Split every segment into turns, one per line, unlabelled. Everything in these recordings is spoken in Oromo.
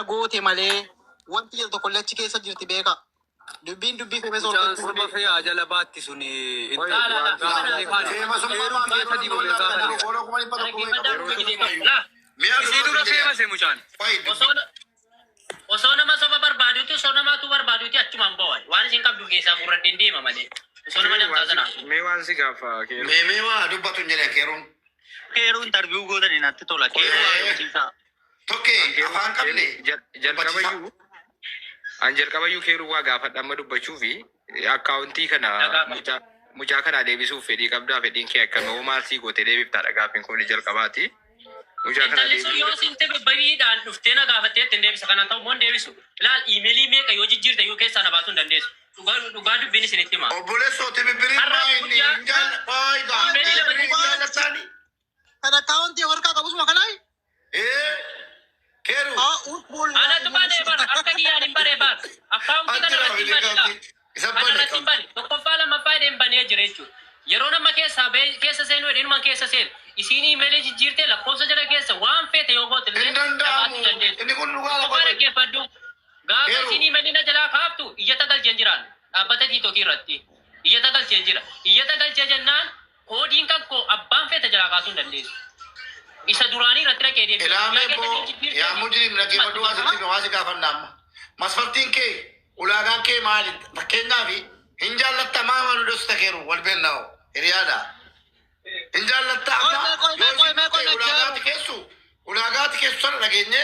goote malee wanti jedhu tokko lachi keessa jirti beeka. Dubbiin dubbii fe'ee soorata.
Sama fe'aa jala baatti suni.
Osoo nama soba barbaaduuti osoo namaatu barbaaduuti achumaan bo'an waan isin qabdu keessaa gurradheen deema malee osoo nama namtaa sanaa.
Mee waan si gaafa keeru.
Mee waa dubbatu hin jedhan keeruun.
Keeruun tarbiyyuu gootanii natti tola.
Tokkee afaan qabne
jalqabayyuu. An jalqabayyuu keeruu waa gaafadha amma dubbachuu fi akkaawuntii kana mucaa kana deebisuuf fedhii qabdaa fedhiin kee akka noo maalsii gootee deebiftaadha gaaffiin kun jalqabaati. Mucaa kana
deebisuu yoo sinte bariidhaan dhuftee na gaafattee ittiin deebisa kanaan ta'u moon deebisu. Ilaal iimeelii meeqa yoo jijjiirte yoo keessaa na baasuu hin dandeessu. Dhugaa dubbiin isinitti himaa.
Obboleessootti bibbirii maayinni jaallatanii.
Kan akkaawuntii harkaa qabusuma kanaayi?
Keeru.
Anatu baanee bara akka kiyyaan hin baree bara. Akkaawuntii kana irratti hin bane. Kana irratti hin bane. Tokkoffaa lammaffaa hin banee jira jechuudha. Yeroo nama keessa seenu hedhiinumaan keessa seenu. Isiin iimeelii jijjiirtee lakkoofsa jala keessa waan feete yoo goote illee dhabaatu dandeessu.
Inni kun dhugaa
Tokko dhaggeeffadhu. Gaafa isiin iimeelii na jalaa kaaftu iyyata galcheen jiraan. Dhaabbata tiitokii irratti. Iyyata galcheen jira. Iyyata galchee jennaan koodiin kakkoo abbaan feete jalaa kaasuu hin dandeessu. Isa duraanii irratti dhaqee deemee.
Yaa mujrim dhaggeeffadhu waasitti waasi gaafannaa amma. Masfartiin kee ulaagaan kee maali? Fakkeenyaaf hin jaallatta maama nu dhosta keeru wal beennaa hiriyaadha. Hin jaallatta ulaagaati keessu sana dhageenye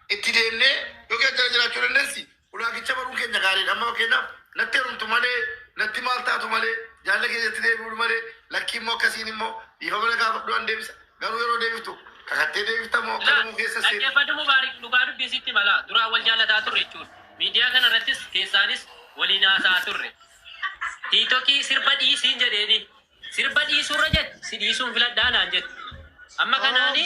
itti deemnee yookiin jala jiraachuu dandeessi. Ulaagicha baruun keenya gaariidha. Amma fakkeenyaaf natti heerumtu malee natti maal taatu malee jaalla keessatti deebi'u malee lakkii immoo akkasiin immoo dhiifa mana gaafadhu an deebisa. Garuu yeroo deebiftu kakattee deebifta moo qalamuu keessa seenu.
Dhaggeeffadhu mubaarik dhugaa dubbisitti mala duraan wal jaallataa turre jechuudha. Miidiyaa kana irrattis keessaanis waliin haasaa turre. Tiitokii sirba dhiisiin jedheeni. Sirba dhiisurra jedhe si dhiisuun filadhaa naan jedhe. Amma kanaani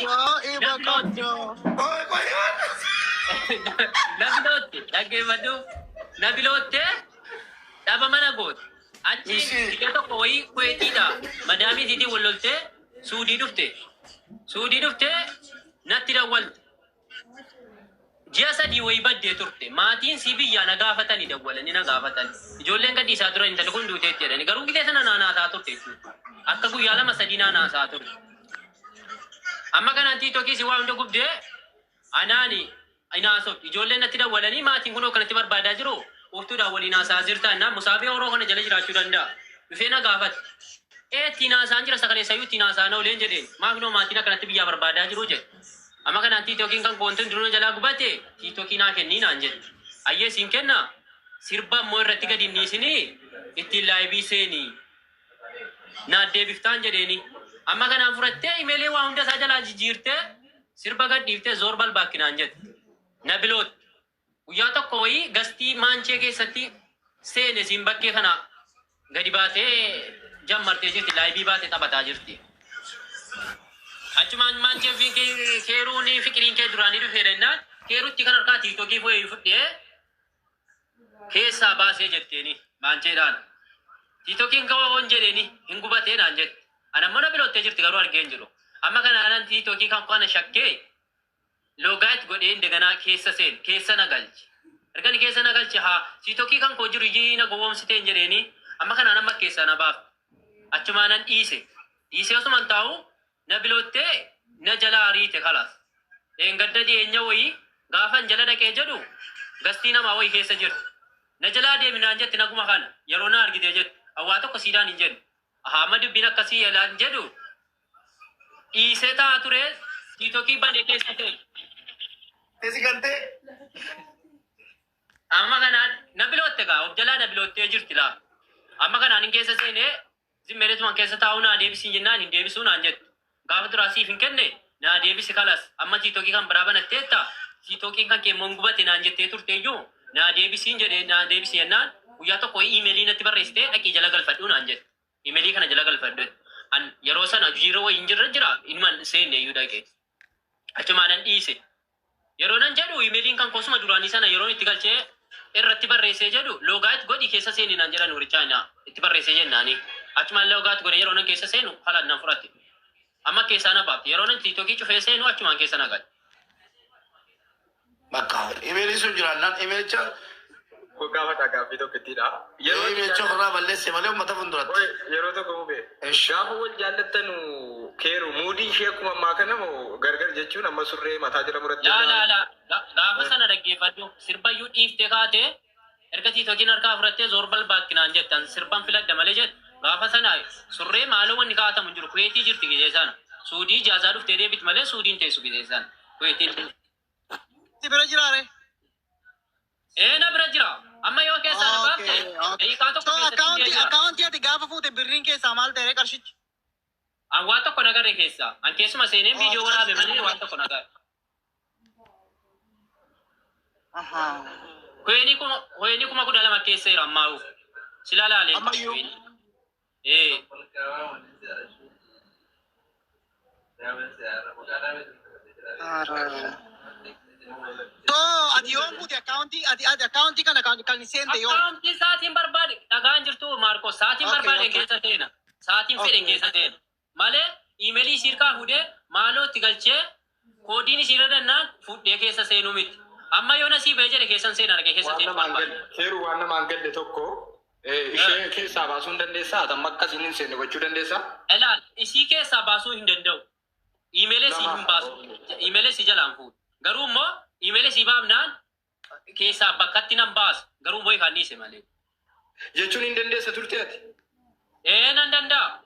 nabilootte dhaggeeffadhu nabilootte dhaba mana goote. Achi iddoo tokko wayii kuweetiidha. Madaamii tiitii wal loltee Suudii dhuftee natti dawwalte. Ji'a sadii wayii baddee turte. Maatiin si biyyaa na gaafatanii dawwalanii na gaafatanii. Ijoolleen gadhiisaa turan intala kun duuteetti jedhani. Garuu gitee sana naanaasaa turte jechuudha. Akka guyyaa lama sadii naanaasaa turte. Amma kanaan tiitokii si waa hunda gubdee anaani inaasofti. Ijoolleen natti dawwalanii maatiin kun kanatti barbaadaa jiru. Uftuudhaan waliin haasaa jirta innaan musaabee horoo kana jala jiraachuu danda'a. Dhufee na gaafate. Tiinaasaan jira sakaleessayyuu tiinaasaan ooleen jedheen maaknoo maatiin akkanatti biyyaa barbaadaa jiru jedhe. Amma kanaan tiitookiin kan koontiin duruu jalaa gubate tiitookii naa kennii naan jedhe. Ayyee siin kenna sirba immoo irratti gadi dhiisinii ittiin laayibii seenii naa deebiftaan jedheeni. Amma kanaan furattee imeelee waa hunda isaa jalaa jijjiirtee sirba gad dhiiftee zoor balbaakkinaan jedhe. Nabiloot guyyaa tokko wayii gastii maanchee keessatti seene siin bakkee kana gadi baatee jammartee jirti laayibii baatee taphataa jirti. Achumaan maanchee fi keeruun fikiriin kee duraanii dhufee jennaan keerutti kan harkaa tiitokii fo'ee fudhee keessaa baasee jetteeni maancheedhaan. Tiitokiin kawoon jedheeni hin gubatee naan jette. Anammoo na biloottee jirti garuu argee hin jiru. Amma kana anan tiitokii kan kana shakkee loogaayit godhee indeganaa keessa na galche. Ergani keessa na galche haa tiitokii kan koo jiru iyyii na gowwoomsiteen jedheeni amma kana nama keessaa na baaf. Achumaanan dhiise osuman taa'u na biloottee na jala ariite kalas. Gadda dhiyeenya wayii gaafan jala dhaqee jedhu gastii namaa wayii keessa jirti. Na jalaa deeminaan jetti naguma kana yeroo na argite jetti awwaa tokko siidaan hin jedhu. Ahama dubbiin akkasii yaalaan jedhu dhiisee ta'a ture tiitokii banee keessa ta'e.
Esi galtee.
Amma kanaan na bilootte gaa of jalaa na biloottee jirti laa. Amma kanaan hin keessa seenee zimmereetumaan keessa taa'uu naa deebisiin jennaan hin deebisuu naan jettu. Gaafa duraa siif hin kenne naa deebisi kalas amma tiitokii kan biraa banatteetta tiitokii kan keemmoon gubate naan jettee turte iyyuu naa deebisiin jedhee naa deebisi jennaan guyyaa tokko iimeelii natti barreessitee dhaqii jala galfadhu naan jette. Iimeelii kana jala galfadhu. An yeroo sana jiiroo wayii hin jirre jira ilmaan seenne iyyuu dhaqee. Achumaanan dhiise. Yeroo nan jedhu iimeeliin kan kosuma duraanii sana yeroo itti galchee irratti barreessee jedhu loogaayit godhi keessa seeni naan jedhan warichaanyaa itti barreessee jennaani. Achumaan loogaayit godhe yeroo nan keessa seenu haala nan fudhatte. Amma keessaa na baafte yeroo nan tiitokii cufee seenu achumaan keessa na galte.
Imeeli sun jiraannaan imeelicha
Gaafadha gaaffii tokkittiidha.
imeelicha ofirraa balleesse malee uummata fuulduratti.
Yeroo tokko hubee. Gaafa wal jaallattanu keeru muudii ishee akkuma ammaa kana moo gargar jechuun amma surree mataa jala muratti.
Gaafa sana dhaggeeffadhu sirbayyuu dhiiftee kaatee erga tiitookiin harkaa fudhattee zorbal baakkinaan jettan sirban filadha malee jette. Gaafa sana surree maaloo wanni kaatamu jiru kuweetii jirti gidee sana. Suudii jaazaa dhuftee deebit malee suudiin teessu gidee sana. Kuweetiin.
Bira jiraare.
Na bira jira. Amma yoo keessaa na baafte daqiiqaa tokko keessatti
akkaawuntii ati gaafa fuute birriin keessaa maal ta'e qarshichi?
Waan tokko nagarre keessaa. An keessuma seeneen viidiyoo waraabe malee waan tokko nagarre. Hoyeni kuma 12 keessa jira ammaa sila laalee.
Ammayyuu. Ati yoom fuute akkaawuntii kana kan seente yoom?
Akkaawuntii sa'aatiin barbaade dhagaan jirtu Maarkos sa'aatiin barbaade keessa teena. Sa'aatiin fedhen keessa teena. Malee iimeelii sirkaa fuudhee maaloo itti galchee koodiin ishiirra dannaan fuudhee keessa seenuu miti. Amma yoo nasiibee jedhe keessan seenaa dhaqee keessa seenuu barbaade.
Keeru waan namaan galle tokko ishee keessaa baasuu hin dandeessaa? Atamma akkasiin hin seenne gochuu dandeessaa?
Ilaal isii keessaa baasuu hin danda'u. Iimeelee si hin baasu. Iimeelee si jalaan fuudhu. Garuu immoo iimeelee si baafnaan keessaa bakkatti nan baasu. Garuu immoo ifaan dhiise malee.
Jechuun hin dandeessa turte ati?
Nan danda'a.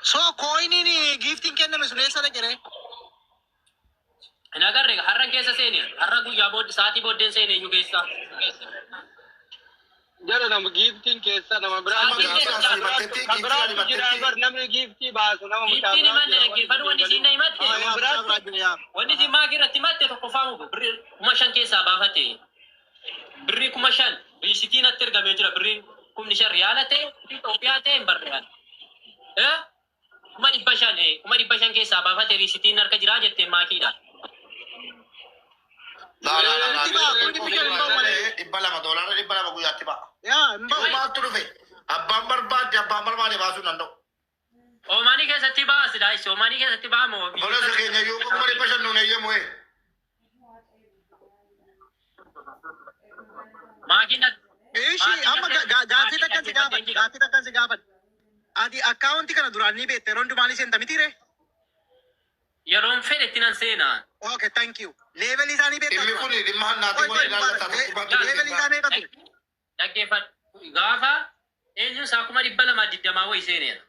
So koiniin giiftiin kenname sun eessa dhaqere?
Hin agarre har'an keessa seene. Har'a guyyaa sa'aatii booddeen seene iyyuu keessa.
Jara nama giiftiin keessa nama biraa namni giiftii baasu nama
giiftiin himanne dhaggeeffadhu wanni isiin na himatte. Wanni isiin maakii irratti himatte tokko faamu birrii 5,000 keessaa baafate. Birrii 5,000 riisitiin natti ergamee jira birriin 5,000 riyaala ta'e Itoophiyaa ta'e hin barreeffan. 500 keessaa baafate riisitiin harka jiraa jettee maakiidha.
$200 guyyaatti ba'a. Maaltu dhufe? Abbaan barbaade baasuu danda'u.
Oomanii keessatti baas daa'is oomanii keessatti baamoo.
Bolose keenya yoo kuma 500 nuun eeyyamu
maakiin
amma gaaffii takkan si gaafadha. Ati akkaawuntii kana duraan ni beekte yeroo hundumaa ni seenta mitiire?
Yeroon fedhe itti nan seenaa.
Okay, thank you. Levelii isaanii beektaa?
Dhimmi kun dhimma hannaatii wal ilaallatan.
Levelii isaa meeqatu?
Dhaggeeffadhu. Gaafa eenyuun isaa 220 wayii seeneera.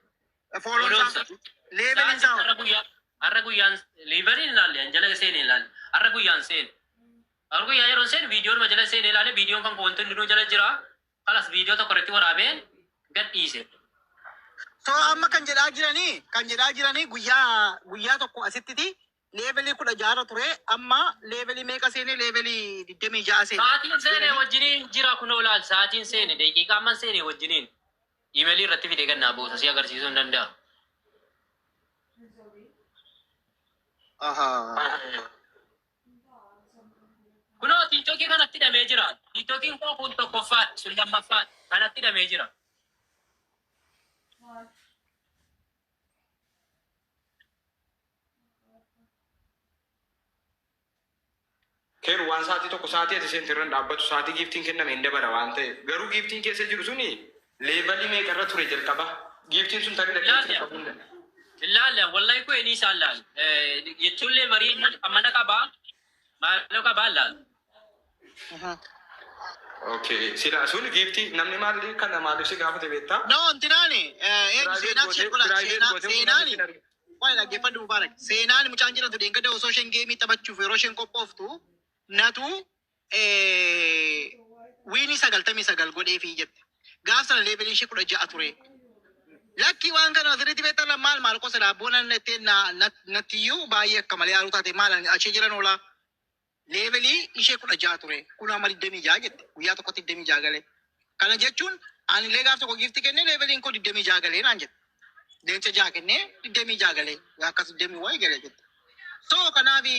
Levelii isaa
har'a guyyaan leeveliin ilaalle jala seenee ilaalle har'a guyyaan seene. Har'a guyyaa yeroon seene viidiyoon jala seenee ilaalle viidiyoon kan wantoonni hundinuu jala jira. Kalas viidiyoo tokko irratti waraabeen gad dhiise.
So amma kan jedhaa jiranii guyyaa tokko asitti levelii 16 ture amma levelii meeqa seene levelii 26 seene.
Sa'aatiin seene wajjiniin jira kun olaal sa'aatiin seene daqiiqaa amman seene wajjiniin iimeelii irratti fidee gannaa buusa si agarsiisuu hin danda'a. Kunoo tiiktookii kanatti hidhamee jira. Tiiktookiin kun tokkoffaa sun lammaffaa kanatti hidhamee jira.
Keeru waan sa'aatii tokko sa'aatii ati seentirran dhaabbatu sa'aatii giiftiin kenname hin dabala waan ta'eef garuu giiftiin keessa jiru suni leebalii meeqarra ture jalqaba giiftiin sun tarii dhaqeetti qabuu hin danda'u.
Ilaalla wallahi ko eni isaan laal jechuullee marii mana qabaa maaloo qabaa laal.
Okay, sila sun giiftii namni maali kana maaliif si gaafate beektaa?
No, antinaani seenaani waan dhaggeeffadhu Mubaarak seenaani mucaan jedhamtu deengada osoo isheen geemii taphachuuf yeroo isheen qophooftu natu wiinii 99 godheefii jette. Gaaf sana leebeliin ishee 16 ture. Lakki waan kana asirratti beektan maal qosa daabboon nattiyyuu baay'ee akka malee haaruu taate maal achii jiran oolaa. Leebelii ishee 16 ture. Kun amma 26 jette. Guyyaa tokkotti 26 galee. Kana jechuun ani illee gaaf tokko giifti kennee leebeliin koo 26 galee naan jette. Leenca 6 kennee 26 galee. Akkas 20 wayii galee jette. So kanaafi